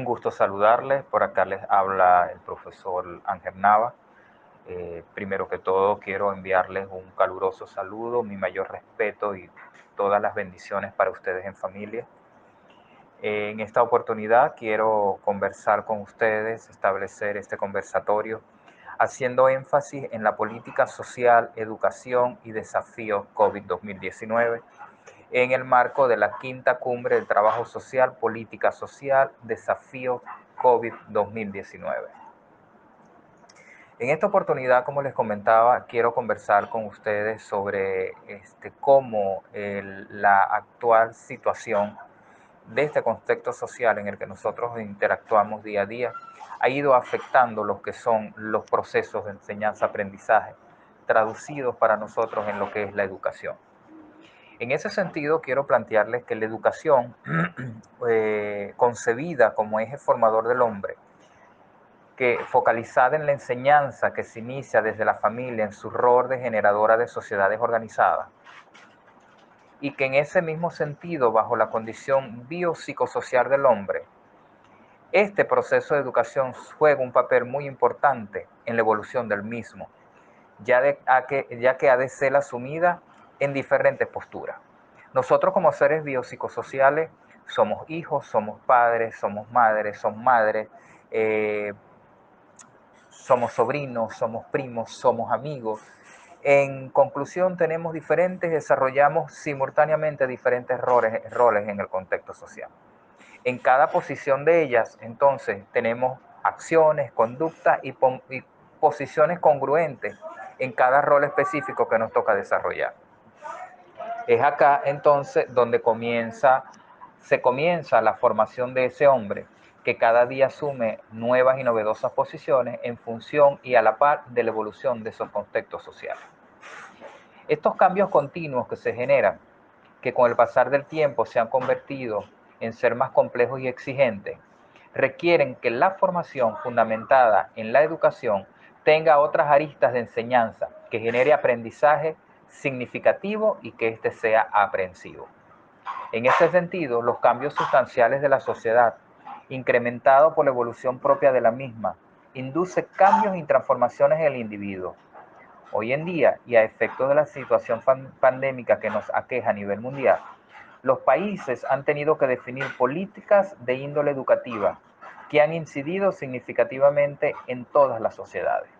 Un gusto saludarles. Por acá les habla el profesor Ángel Nava. Primero que todo, quiero enviarles un caluroso saludo, mi mayor respeto y todas las bendiciones para ustedes en familia. En esta oportunidad quiero conversar con ustedes, establecer este conversatorio, haciendo énfasis en la política social, educación y desafíos COVID-2019 en el marco de la quinta cumbre del trabajo social, política social, desafíos COVID-2019. En esta oportunidad, como les comentaba, quiero conversar con ustedes sobre cómo la actual situación de este contexto social en el que nosotros interactuamos día a día ha ido afectando lo que son los procesos de enseñanza-aprendizaje traducidos para nosotros en lo que es la educación. En ese sentido, quiero plantearles que la educación, concebida como eje formador del hombre, que focalizada en la enseñanza que se inicia desde la familia en su rol de generadora de sociedades organizadas, y que en ese mismo sentido, bajo la condición biopsicosocial del hombre, este proceso de educación juega un papel muy importante en la evolución del mismo, ya que ha de ser asumida en diferentes posturas. Nosotros como seres biopsicosociales somos hijos, somos padres, somos madres, somos sobrinos, somos primos, somos amigos. En conclusión, desarrollamos simultáneamente diferentes roles en el contexto social. En cada posición de ellas, entonces, tenemos acciones, conductas y posiciones congruentes en cada rol específico que nos toca desarrollar. Es acá, entonces, donde se comienza la formación de ese hombre que cada día asume nuevas y novedosas posiciones en función y a la par de la evolución de esos contextos sociales. Estos cambios continuos que se generan, que con el pasar del tiempo se han convertido en ser más complejos y exigentes, requieren que la formación fundamentada en la educación tenga otras aristas de enseñanza que genere aprendizaje significativo y que éste sea aprehensivo. En este sentido, los cambios sustanciales de la sociedad, incrementados por la evolución propia de la misma, induce cambios y transformaciones en el individuo. Hoy en día, y a efectos de la situación pandémica que nos aqueja a nivel mundial, los países han tenido que definir políticas de índole educativa que han incidido significativamente en todas las sociedades.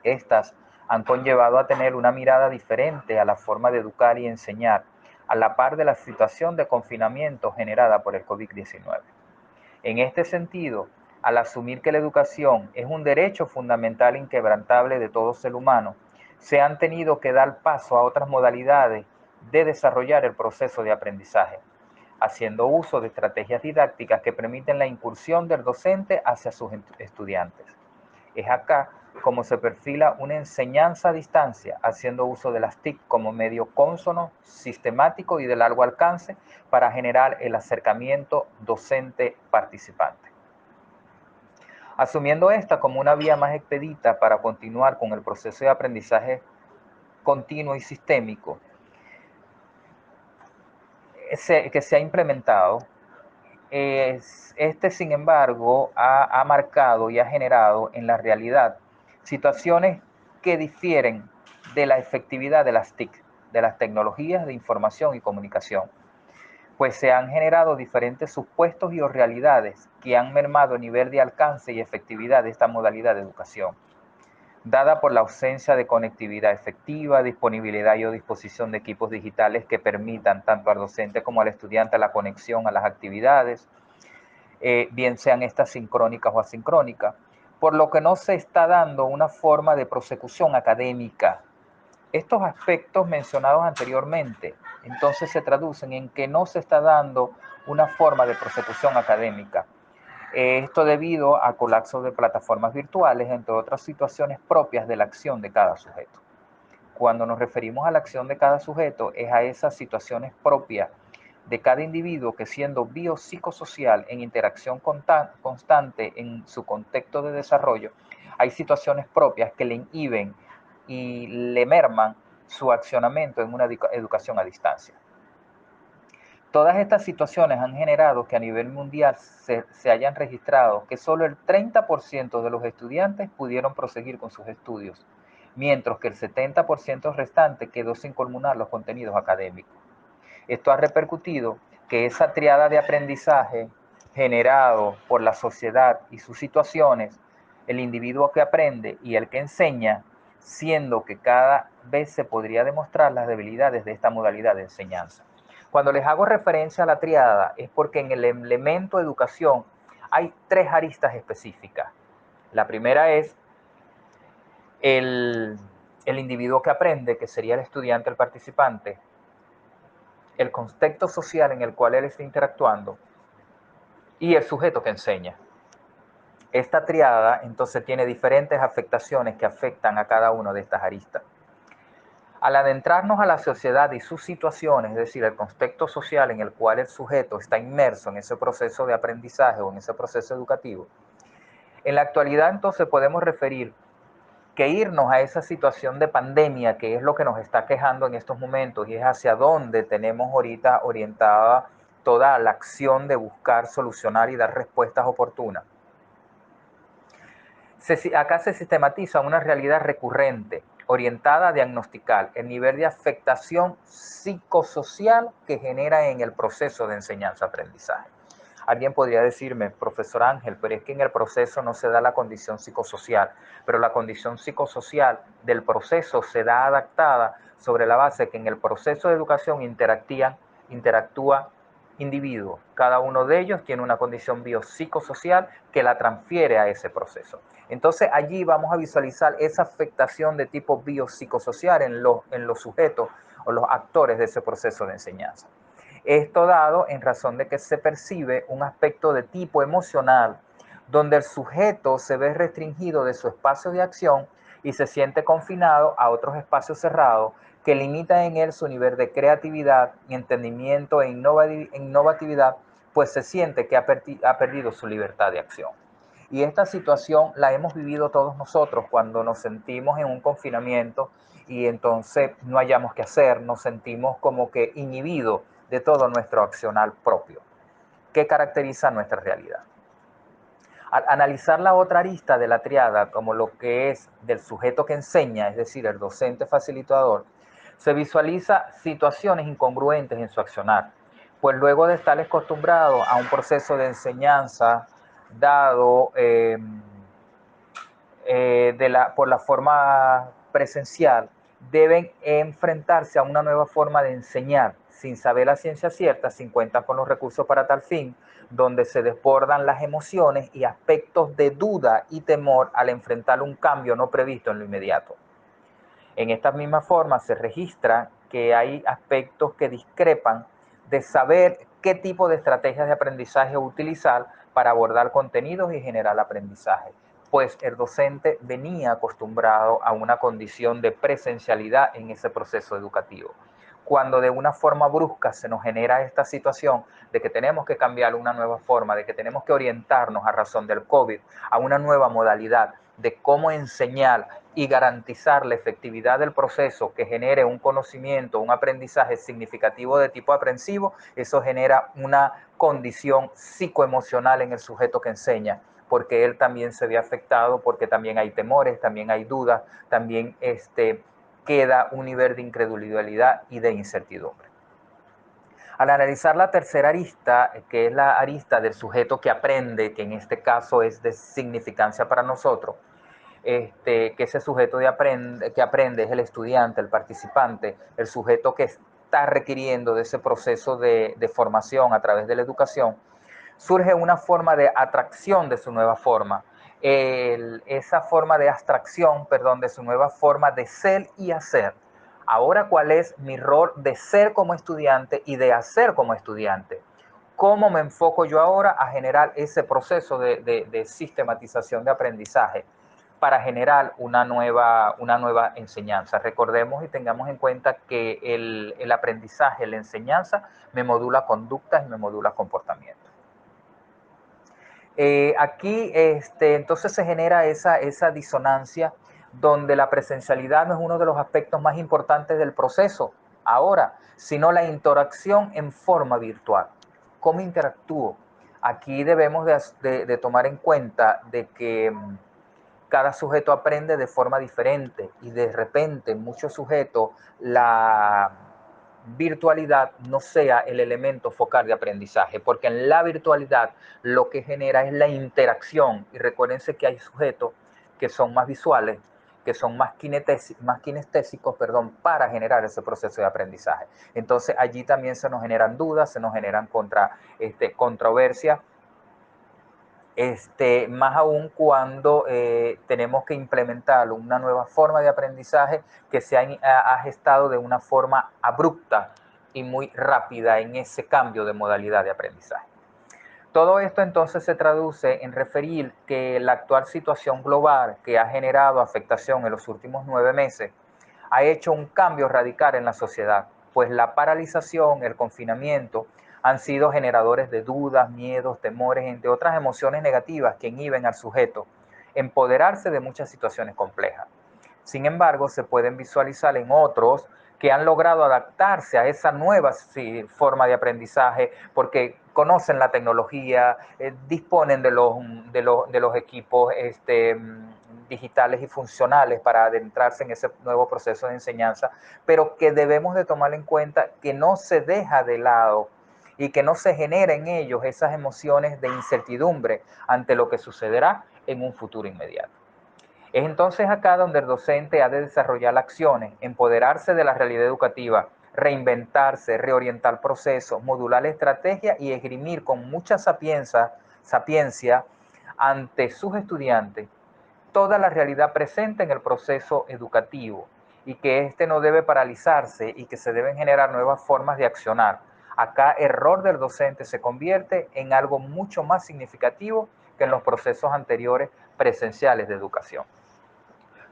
Estas han conllevado a tener una mirada diferente a la forma de educar y enseñar, a la par de la situación de confinamiento generada por el COVID-19. En este sentido, al asumir que la educación es un derecho fundamental e inquebrantable de todo ser humano, se han tenido que dar paso a otras modalidades de desarrollar el proceso de aprendizaje, haciendo uso de estrategias didácticas que permiten la incursión del docente hacia sus estudiantes. Es acá como se perfila una enseñanza a distancia, haciendo uso de las TIC como medio cónsono, sistemático y de largo alcance para generar el acercamiento docente-participante. Asumiendo esta como una vía más expedita para continuar con el proceso de aprendizaje continuo y sistémico que se ha implementado, sin embargo, ha marcado y ha generado en la realidad situaciones que difieren de la efectividad de las TIC, de las tecnologías de información y comunicación, pues se han generado diferentes supuestos y o realidades que han mermado el nivel de alcance y efectividad de esta modalidad de educación, dada por la ausencia de conectividad efectiva, disponibilidad y o disposición de equipos digitales que permitan tanto al docente como al estudiante la conexión a las actividades, bien sean estas sincrónicas o asincrónicas, por lo que no se está dando una forma de prosecución académica. Estos aspectos mencionados anteriormente, entonces se traducen en que no se está dando una forma de prosecución académica. Esto debido a colapso de plataformas virtuales, entre otras situaciones propias de la acción de cada sujeto. Cuando nos referimos a la acción de cada sujeto, es a esas situaciones propias de cada individuo que, siendo biopsicosocial en interacción constante en su contexto de desarrollo, hay situaciones propias que le inhiben y le merman su accionamiento en una educación a distancia. Todas estas situaciones han generado que a nivel mundial se hayan registrado que solo el 30% de los estudiantes pudieron proseguir con sus estudios, mientras que el 70% restante quedó sin culminar los contenidos académicos. Esto ha repercutido que esa triada de aprendizaje generado por la sociedad y sus situaciones, el individuo que aprende y el que enseña, siendo que cada vez se podría demostrar las debilidades de esta modalidad de enseñanza. Cuando les hago referencia a la triada es porque en el elemento educación hay tres aristas específicas. La primera es el individuo que aprende, que sería el estudiante, el participante, el contexto social en el cual él está interactuando y el sujeto que enseña. Esta triada entonces tiene diferentes afectaciones que afectan a cada una de estas aristas. Al adentrarnos a la sociedad y sus situaciones, es decir, el contexto social en el cual el sujeto está inmerso en ese proceso de aprendizaje o en ese proceso educativo, en la actualidad entonces podemos referir que irnos a esa situación de pandemia, que es lo que nos está quejando en estos momentos y es hacia dónde tenemos ahorita orientada toda la acción de buscar solucionar y dar respuestas oportunas. Acá se sistematiza una realidad recurrente, orientada a diagnosticar el nivel de afectación psicosocial que genera en el proceso de enseñanza-aprendizaje. Alguien podría decirme, profesor Ángel, pero es que en el proceso no se da la condición psicosocial, pero la condición psicosocial del proceso se da adaptada sobre la base que en el proceso de educación interactúa individuos. Cada uno de ellos tiene una condición biopsicosocial que la transfiere a ese proceso. Entonces allí vamos a visualizar esa afectación de tipo biopsicosocial en los sujetos o los actores de ese proceso de enseñanza. Esto dado en razón de que se percibe un aspecto de tipo emocional, donde el sujeto se ve restringido de su espacio de acción y se siente confinado a otros espacios cerrados que limitan en él su nivel de creatividad, entendimiento e innovatividad, pues se siente que ha perdido su libertad de acción. Y esta situación la hemos vivido todos nosotros cuando nos sentimos en un confinamiento y entonces no hayamos qué hacer, nos sentimos como que inhibidos de todo nuestro accionar propio, que caracteriza nuestra realidad. Al analizar la otra arista de la triada como lo que es del sujeto que enseña, es decir, el docente facilitador, se visualiza situaciones incongruentes en su accionar, pues luego de estar acostumbrado a un proceso de enseñanza dado por la forma presencial, deben enfrentarse a una nueva forma de enseñar, sin saber la ciencia cierta, sin cuentar con los recursos para tal fin, donde se desbordan las emociones y aspectos de duda y temor al enfrentar un cambio no previsto en lo inmediato. En esta misma forma se registra que hay aspectos que discrepan de saber qué tipo de estrategias de aprendizaje utilizar para abordar contenidos y generar aprendizaje, pues el docente venía acostumbrado a una condición de presencialidad en ese proceso educativo. Cuando de una forma brusca se nos genera esta situación de que tenemos que cambiar una nueva forma, de que tenemos que orientarnos a razón del COVID a una nueva modalidad de cómo enseñar y garantizar la efectividad del proceso que genere un conocimiento, un aprendizaje significativo de tipo aprensivo, eso genera una condición psicoemocional en el sujeto que enseña, porque él también se ve afectado, porque también hay temores, también hay dudas, también queda un nivel de incredulidad y de incertidumbre. Al analizar la tercera arista, que es la arista del sujeto que aprende, que en este caso es de significancia para nosotros, que ese sujeto que aprende es el estudiante, el participante, el sujeto que está requiriendo de ese proceso de formación a través de la educación, surge una forma de atracción de su nueva forma, esa forma de abstracción, perdón, de su nueva forma de ser y hacer. Ahora, ¿cuál es mi rol de ser como estudiante y de hacer como estudiante? ¿Cómo me enfoco yo ahora a generar ese proceso de sistematización de aprendizaje para generar una nueva enseñanza? Recordemos y tengamos en cuenta que el aprendizaje, la enseñanza, me modula conductas y me modula comportamientos. Aquí entonces se genera esa disonancia donde la presencialidad no es uno de los aspectos más importantes del proceso, ahora, sino la interacción en forma virtual. ¿Cómo interactúo? Aquí debemos de tomar en cuenta de que cada sujeto aprende de forma diferente y de repente muchos sujetos la virtualidad no sea el elemento focal de aprendizaje, porque en la virtualidad lo que genera es la interacción. Y recuérdense que hay sujetos que son más visuales, que son más kinestésicos, para generar ese proceso de aprendizaje. Entonces allí también se nos generan dudas, se nos generan controversias, más aún cuando tenemos que implementar una nueva forma de aprendizaje que se ha gestado de una forma abrupta y muy rápida en ese cambio de modalidad de aprendizaje. Todo esto entonces se traduce en referir que la actual situación global que ha generado afectación en los últimos 9 meses ha hecho un cambio radical en la sociedad, pues la paralización, el confinamiento han sido generadores de dudas, miedos, temores, entre otras emociones negativas que inhiben al sujeto empoderarse de muchas situaciones complejas. Sin embargo, se pueden visualizar en otros que han logrado adaptarse a esa nueva forma de aprendizaje porque conocen la tecnología, disponen de los equipos digitales y funcionales para adentrarse en ese nuevo proceso de enseñanza, pero que debemos de tomar en cuenta que no se deja de lado y que no se genera en ellos esas emociones de incertidumbre ante lo que sucederá en un futuro inmediato. Es entonces acá donde el docente ha de desarrollar acciones, empoderarse de la realidad educativa, reinventarse, reorientar procesos, modular estrategias y esgrimir con mucha sapiencia ante sus estudiantes toda la realidad presente en el proceso educativo y que éste no debe paralizarse y que se deben generar nuevas formas de accionar. Acá error del docente se convierte en algo mucho más significativo que en los procesos anteriores presenciales de educación.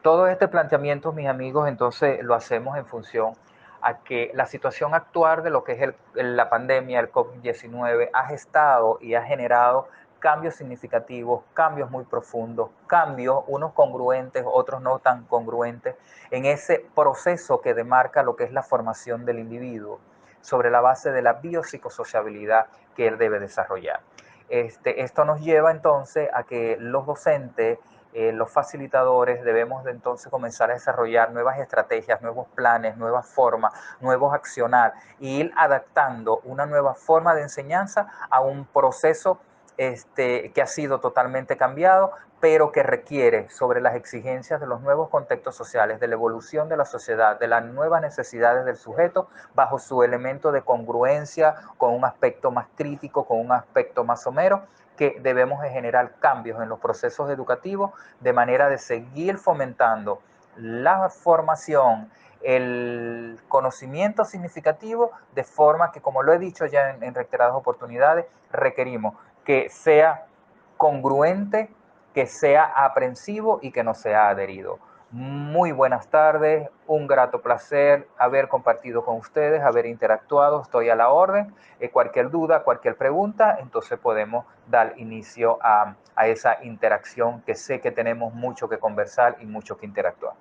Todo este planteamiento, mis amigos, entonces lo hacemos en función a que la situación actual de lo que es la pandemia, el COVID-19, ha gestado y ha generado cambios significativos, cambios muy profundos, cambios, unos congruentes, otros no tan congruentes, en ese proceso que demarca lo que es la formación del individuo sobre la base de la biopsicosociabilidad que él debe desarrollar. Esto nos lleva entonces a que los docentes, los facilitadores, debemos de entonces comenzar a desarrollar nuevas estrategias, nuevos planes, nuevas formas, nuevos accionar e ir adaptando una nueva forma de enseñanza a un proceso que ha sido totalmente cambiado, pero que requiere sobre las exigencias de los nuevos contextos sociales, de la evolución de la sociedad, de las nuevas necesidades del sujeto, bajo su elemento de congruencia, con un aspecto más crítico, con un aspecto más somero, que debemos de generar cambios en los procesos educativos de manera de seguir fomentando la formación, el conocimiento significativo, de forma que, como lo he dicho ya en reiteradas oportunidades, requerimos que sea congruente, que sea aprensivo y que no sea adherido. Muy buenas tardes, un grato placer haber compartido con ustedes, haber interactuado, estoy a la orden. Cualquier duda, cualquier pregunta, entonces podemos dar inicio a esa interacción que sé que tenemos mucho que conversar y mucho que interactuar.